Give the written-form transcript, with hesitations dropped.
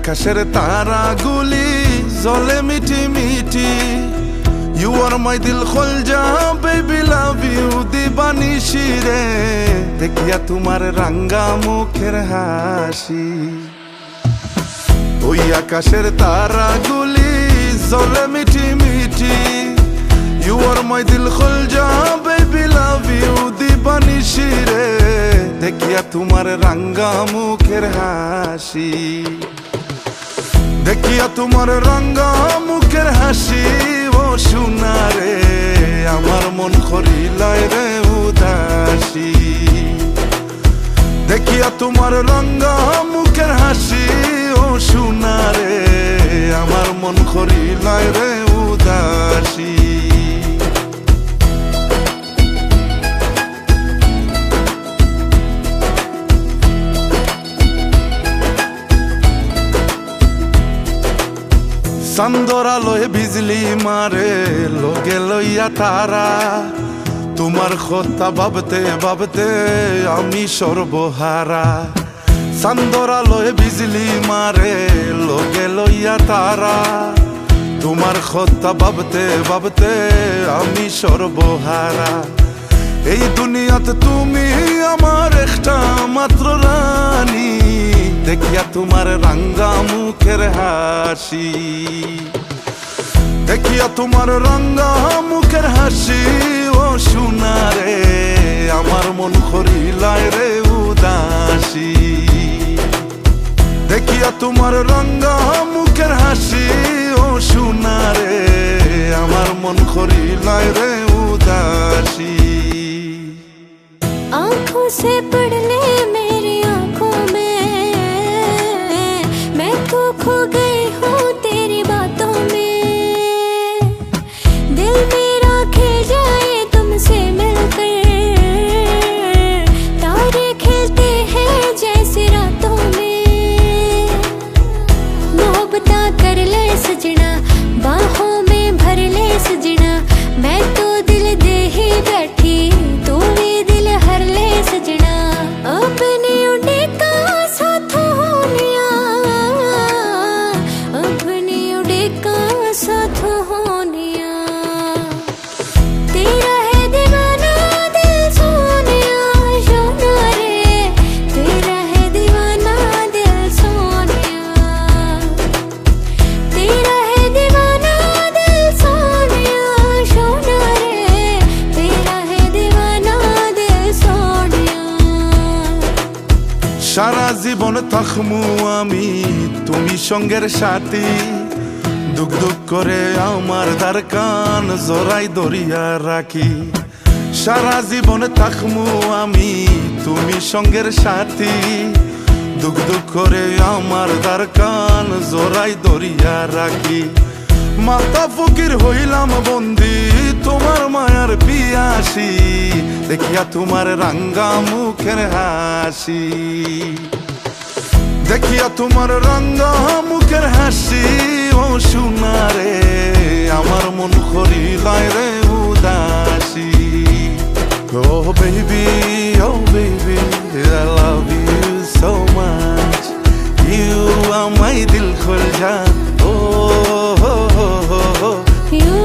আকাশের তারাগুলি জ্বলে মিটি মিটি। You are my দিল খোলজা baby love you দিবানিশি রে, দেখিয়া তোমার রাঙ্গা মুখের হাসি। ওই আকাশের তারাগুলি জ্বলে মিটি মিটি। You are my দিল খোলজা baby love you দিবানিশি রে, দেখিয়া তোমার রাঙ্গা মুখের হাসি। দেখিয়া তোমার রাঙ্গা মুখের হাসি ও সোনা রে, আমার মন করিলায় রে উদাসী। দেখিয়া তোমার রাঙ্গা মুখের হাসি ও সোনা রে, আমার মন করিলায় রে উদাসী। চান্দর আলোয় বিজলি মারে লগে লইয়া তারা, তোমার কথা ভাবতে ভাবতে আমি সর্বহারা। চান্দর আলোয় বিজলি মারে লগে লইয়া তারা, তোমার কথা ভাবতে ভাবতে আমি সর্বহারা। এই দুনিয়াতে তুমি আমার একটা মাত্র রানী, দেখিয়া তোমার রাঙ্গা মুখের হাসি। দেখিয়া তোমার রাঙ্গা মুখের হাসি ও সোনা রে, আমার মন করিলায় রে উদাসী। দেখিয়া তোমার রাঙ্গা মুখের হাসি ও সোনা রে, আমার মন করিলায় রে উদাসী। आँखों से पढ़ ले मेरी आँखों में, मैं तो खो गई हूँ तेरी बातों में। दिल मेरा खिल जाए तुमसे मिलकर, तारे खिलते हैं जैसे रातों में। मोहब्बत कर ले सजना, बाहों में भर ले सजना, मैं तो दिल दे ही बैठी तू भी दिल हर ले सजना। अपने उड़े का साथ हो लिया, अपने उड़े का साथ हो लिया। तेरा है दीवाना दिल सोनिया सोना रे, तेरा है दीवाना दिल सोनिया। तेरा है दीवाना दिल सोनिया सोना रे, तेरा है दीवाना दिल सोनिया। সারা জীবন থাকমু আমি তুমি সঙ্গের সাথী, দুঃখ দুঃখ করে আমার দ্বার কান জড়াই দরিয়া রাখি। সারা জীবন থাকমু আমি তুমি সঙ্গের সাথী, দুঃখ দুঃখ করে আমার দ্বার কান জড়াই দরিয়া রাখি। মাতা ফকির হইলাম বন্দি তোমার মায়ার পিয়াসী, দেখিয়া তোমার রাঙ্গা মুখের হাসি। দেখিয়া তোমার রাঙ্গা মুখের হাসি ও সোনা রে, আমার মন করিলায় রে উদাসী। Oh baby, I love you so much. You are my dil khol ja. Oh, oh, oh, oh, oh. You